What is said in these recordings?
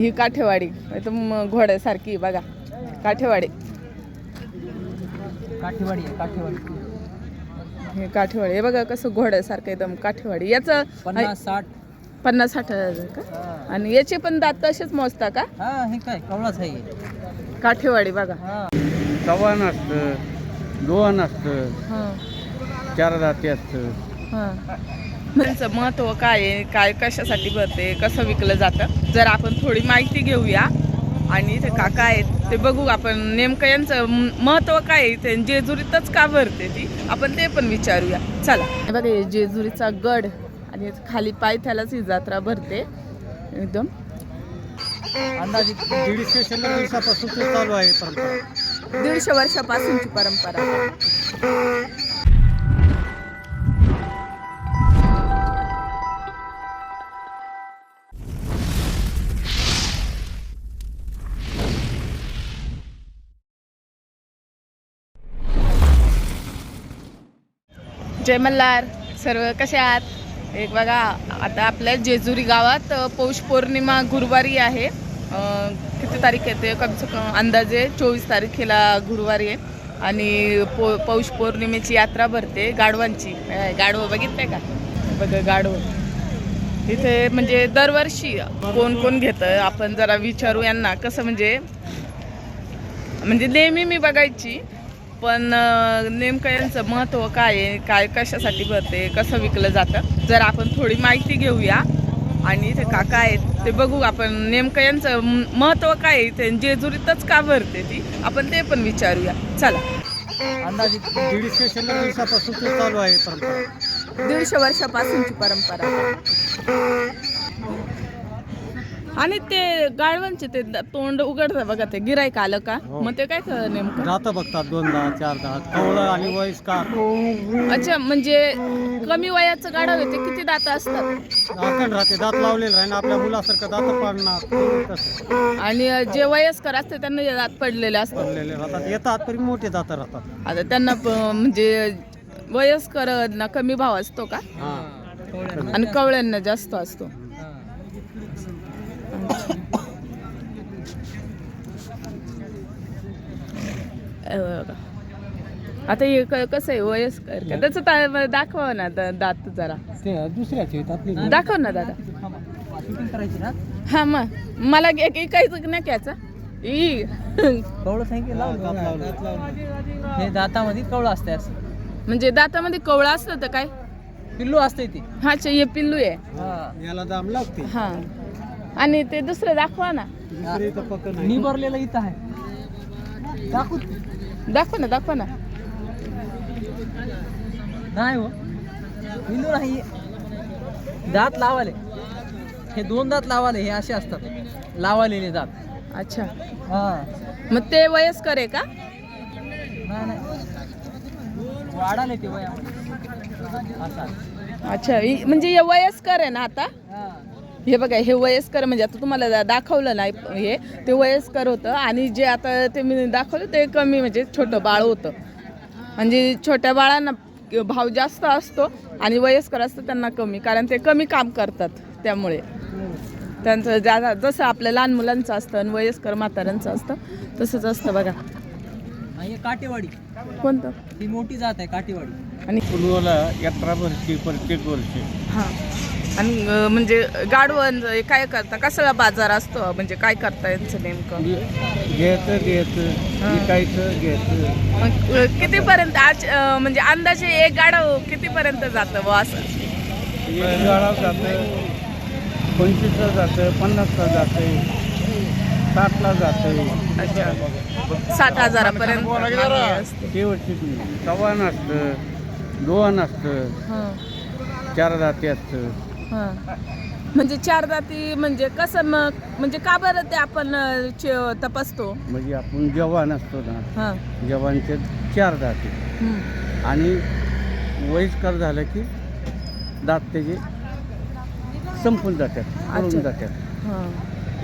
ही काठेवाडी एकदम घोड्यासारखी बघा. काठेवाडी काठेवाडी आहे, काठेवाडी. हे काठेवाडी हे बघा कसं घोड्यासारखं एकदम काठेवाडी. याचं 50-60 हजार का? आणि याचे पण दात तसेच मोजता का? हा, हे काय कवळाच आहे काठेवाडी बघा. चव्हाण असतं, दोन असतं, हां 4 दाती असतं. हां त्यांचं महत्त्व काय आहे, काय कशासाठी भरते, कसं विकलं जातं, जर आपण थोडी माहिती घेऊया. आणि इथे काका आहेत ते बघू आपण नेमकं यांचं महत्त्व काय आहे, ते जेजुरीतच का भरते ती आपण ते पण विचारूया. चला हे बघा हे जेजुरीचा गड आणि खाली पायथ्यालाच ही जत्रा भरते एकदम. अंदाजे 150 दिवसापासून ते चालू आहे परंपरा. 150 वर्षापासूनची परंपरा. जय मल्हार सर्व कसे आहात. एक बघा आता आपल्या जेजुरी गावात पौष पौर्णिमा गुरुवारी आहे. किती तारीख येते कम से कम अंदाजे 24 तारखेला गुरुवारी आहे. आणि पौष पौर्णिमेची यात्रा भरते गाढवांची. गाढवं बघितलंय का बघा गाढवं इथे म्हणजे दरवर्षी कोण कोण घेतं आपण जरा विचारू यांना. कसं म्हणजे नेहमी मी बघायची पण नेमकं यांचं महत्त्व काय आहे, काय कशासाठी भरते, कसं विकलं जातं, जर आपण थोडी माहिती घेऊया. आणि इथे काका आहेत ते बघू आपण नेमकं यांचं महत्त्व काय आहे, ते जेजुरीतच का भरते ती आपण ते पण विचारूया. चला अंदाजे 150 दिवसापासून ते चालू आहे परंपरा. 150 वर्षापासूनची परंपरा. आणि ते गाढवांचे ते तोंड उघडतं बघा, ते गिराईक आलं का मग ते काय नेमकं जातं बघतात 2 दात 4 दात कवळं आणि वयस्कर. अच्छा म्हणजे कमी वयाचं गाढव आहे ते किती दात असतात? दातण राहते, दात लावलेलं राहील आपल्या मुलासारखं दात पाडणार. आणि जे वयस्कर असते त्यांना जे दात पडलेले असतात पडलेले राहतात, येतात तरी मोठे दात राहतात. आता त्यांना म्हणजे वयस्कर ना कमी भाव असतो का? आणि कवळ्यांना जास्त असतो. आता हे कसं आहे वयस्कर का त्याचं दाखवा ना दात जरा दुसऱ्याचे दाखव ना दादा. हा मग मला ऐकायचं नाही क्याचं कवळ हे दातामध्ये कवळं असते असं. म्हणजे दातामध्ये कवळं असतं तर काय पिल्लू असते ती. हा हे पिल्लू आहे याला दाम लागते. हा आणि ते दुसरं दाखवा ना. निबरलेलं इथं आहे. दाखवा ना. नाही हो पिल्लू नाही, दात लावाले. हे 2 दात लावाले, हे असे असतात लावालेले दात. अच्छा हा मग ते वयस्कर आहे का? नाही वाढाले ते वया असा. अच्छा म्हणजे हे वयस्कर आहे ना. आता हा हे बघा हे वयस्कर म्हणजे आता तुम्हाला दाखवलं नाही हे ते वयस्कर होतं. आणि जे आता ते मी दाखवलं ते कमी म्हणजे छोटं बाळ होतं. म्हणजे छोट्या बाळांना भाव जास्त असतो आणि वयस्कर असतं त्यांना कमी, कारण ते कमी काम करतात त्यामुळे त्यांचं जादा जसं आपल्या लहान मुलांचं असतं आणि वयस्कर म्हाताऱ्यांचं असतं तसंच असतं बघा. हे काठेवाडी कोणतं ही मोठी जात आहे काठेवाडी. आणि पुनवाला यात्रा भरती प्रत्येक वर्षी. हां आणि म्हणजे गाढवं काय करता, कसला बाजार असतो म्हणजे काय करता यांचं नेमकं? घ्यायचं विकायचं घ्यायचं. मग कितीपर्यंत आज म्हणजे अंदाजे एक गाढव कितीपर्यंत जातं व असं? एक गाळाव जातं 25ला जातं, 50ला जातं, 60ला जातं. अच्छा 60,000पर्यंत असते. शेवटची चव्हाण असतं, दोन असतं, हां 4 दाती असतं. हां म्हणजे 4 दाती म्हणजे कसं मग म्हणजे का बरं ते आपण तपासतो? म्हणजे आपण जवान असतो ना, हां जवानचे 4 दाती. आणि वयस्कर झालं की दात त्याचे संपून जातात, पळून जातात. हां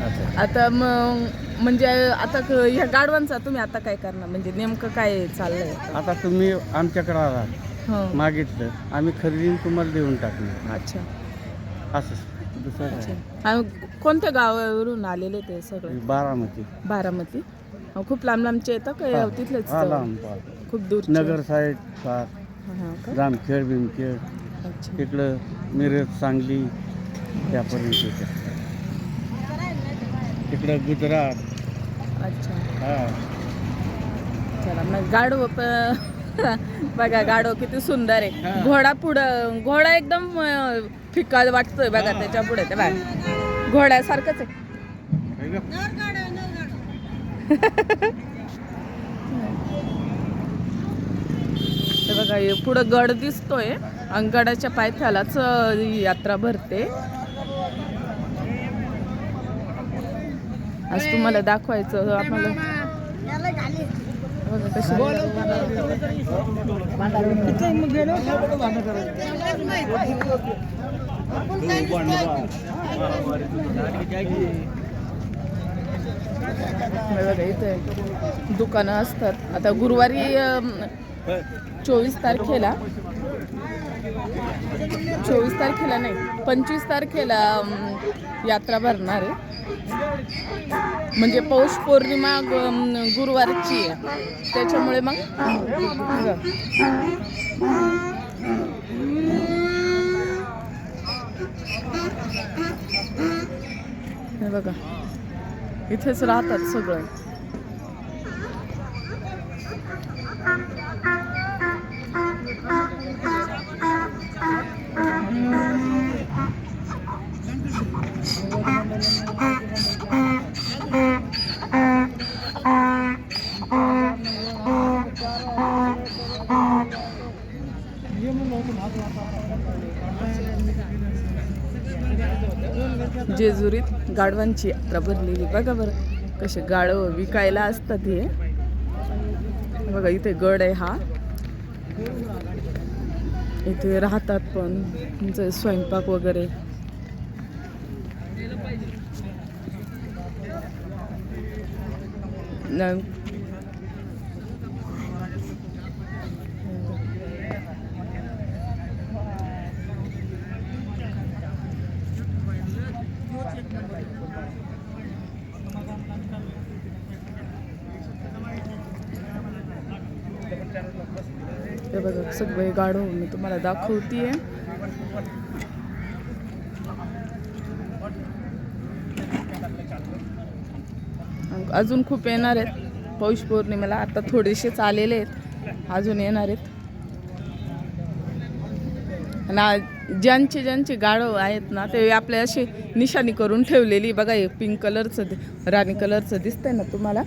असं. आता मग म्हणजे आता ह्या गाढवांचा तुम्ही आता काय करणार म्हणजे नेमकं काय चाललंय? आता तुम्ही आमच्याकडे आलात, हां मागितलं, आम्ही खरेदीने तुम्हाला देऊन टाकलं अच्छा असं. दुसरं अच्छा. काय आणि कोणत्या गावावरून आलेले ते सगळे? बारामती. बारामती. खूप लांब लांबचे येतं का तिथलेच? हा लांब खूप दूर नगर साईड पार जामखेड भीमखेड अच्छा. तिकडं मिरज सांगली त्यापर्यंत येते. तिकडं गुजरात. अच्छा. हा चला मग गाढव बघा गाढव किती सुंदर आहे. हा. घोडा पुढं, घोडा एकदम फिका वाटतोय बघा त्याच्या पुढे. ते बघा घोड्यासारखंच आहे. ते बघा हे पुढं गड दिसतोय आणि गडाच्या पायथ्यालाच ही यात्रा भरते. आज तुम्हाला दाखवायचं आम्हाला. बघा कशी बघा इथे दुकानं असतात. आता गुरुवारी 24 तारखेला नाही 25 तारखेला यात्रा भरणार आहे. म्हणजे पौष पौर्णिमा गुरुवारची आहे त्याच्यामुळे मग हे बघा इथेच राहतात सगळं. जेजुरीत गाढवांची यात्रा भरलेली. बघा बरं कसे गाढव विकायला असतात. हे बघा इथे गड आहे हा. इथे राहतात पण तुमचं स्वयंपाक वगैरे. हे बघा सगळे गाढव मी तुम्हाला दाखवतीये. अजून खूप येणार आहेत पौष पौर्णिमेला. आता थोडेसेच आलेले आहेत, अजून येणार आहेत. आणि ज्यांचे गाढव आहेत ना ते आपल्या अशी निशाणी करून ठेवलेली. बघा हे पिंक कलरचं राणी कलरचं दिसतंय ना तुम्हाला.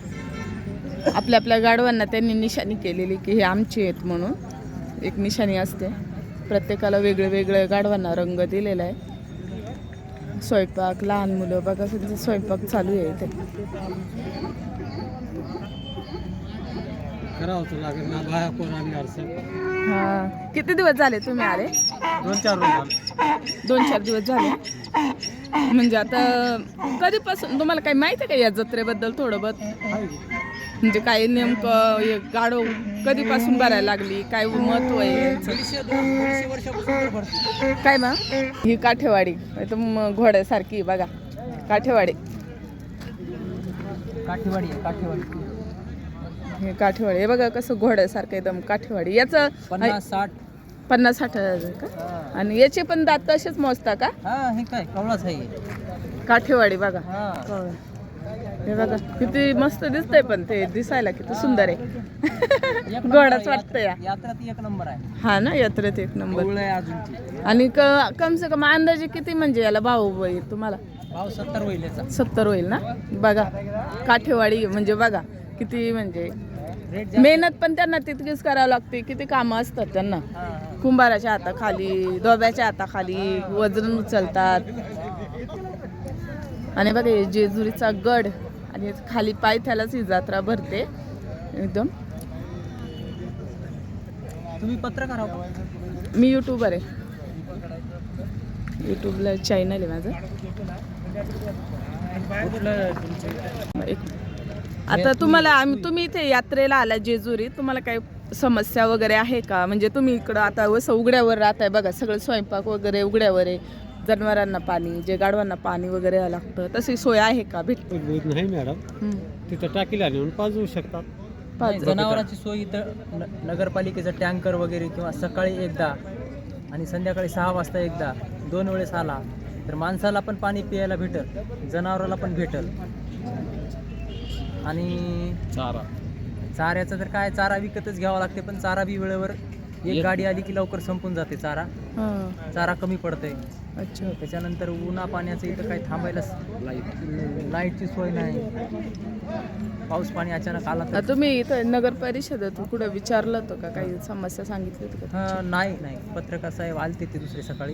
आपल्या गाढवांना त्यांनी निशाणी केलेली की हे आमचे आहेत म्हणून. एक निशाणी असते प्रत्येकाला. वेगळे गाढवांना रंग दिलेला आहे. स्वयंपाक लहान मुलं बघा त्यांचा स्वयंपाक चालू आहे इथे. हा किती दिवस झाले तुम्ही आले? 2-4 दिवस झाले. म्हणजे आता कधीपासून तुम्हाला काही माहिती आहे का या जत्रेबद्दल थोडं बहुत? म्हणजे काय नेमकं गाढव कधीपासून भरायला लागली, काय महत्व आहे काय? मग ही काठेवाडी एकदम घोड्यासारखी बघा. काठेवाडी हे काठेवाडी. हे बघा कसं घोड्यासारखं एकदम काठेवाडी. याचं 50-60 हजार का? आणि याचे पण दात तसेच मोजता का? हे काय कवळाच आहे काठेवाडी बघा. हे बघा किती मस्त दिसतंय पण ते दिसायला किती सुंदर आहे. घोडाच वाटतंय. यात्रात 1 नंबर आहे. हा ना यात्रेत 1 नंबर. अजून आणि कम से कम अंदाजे किती म्हणजे याला भाव होईल तुम्हाला? भाव 70 होईल याचा. 70 होईल ना. बघा काठेवाडी म्हणजे बघा किती म्हणजे मेहनत पण त्यांना तितकीच करावं लागते. किती कामं असतात त्यांना. कुंभाराच्या हाताखाली, दोब्याच्या हाताखाली वजन उचलतात. आणि बघा जेजुरीचा गड आणि खाली पायथ्यालाच ही जत्रा भरते एकदम. तुम्ही पत्रकार आहात? मी युट्यूबर आहे. युट्यूबला चॅनल आहे माझं. आता तुम्हाला तुम्ही इथे यात्रेला आला जेजुरी, तुम्हाला काही समस्या वगैरे आहे का? म्हणजे तुम्ही इकडं आता उघड्यावर राहताय बघा. सगळं स्वयंपाक वगैरे उघड्यावर आहे. जनावरांना पाणी, जे गाढवांना पाणी वगैरे लागतं तशी सोय आहे का? भेट दूध नाही मॅडम, तिथं टाकीला नेऊन पाजवू शकतात. नाही, जनावरांची सोय इथं नगरपालिकेचा टँकर वगैरे किंवा सकाळी एकदा आणि संध्याकाळी 6 वाजता एकदा 2 वेळेस आला तर माणसाला पण पाणी प्यायला भेटल, जनावराला पण भेटल. आणि चाऱ्याचं तर काय, चारा विकतच घ्यावा लागते, पण चारा बी वेळेवर एक गाडी आली की लवकर संपून जाते चारा. चारा कमी पडतंय. अच्छा. त्याच्यानंतर उन्हा पाण्याचं इथं काही थांबायला लाईटची सोय नाही. पाऊस पाणी अचानक आला तर तुम्ही इथं नगर परिषदेत कुठं विचारलं होतं का? काही समस्या सांगितली होती का? नाही, पत्रकार साहेब आलते ते दुसरे सकाळी,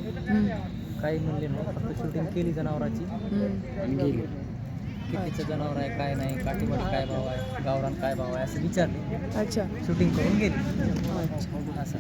काही म्हणले नाही, फक्त शूटिंग केली जनावराची आणि गेली. कितीचं जनावर आहे, काय नाही, काठीमध्ये काय भाव आहे, गावरान काय भाव आहे असं विचारले. अच्छा. शूटिंग करून गेली. असं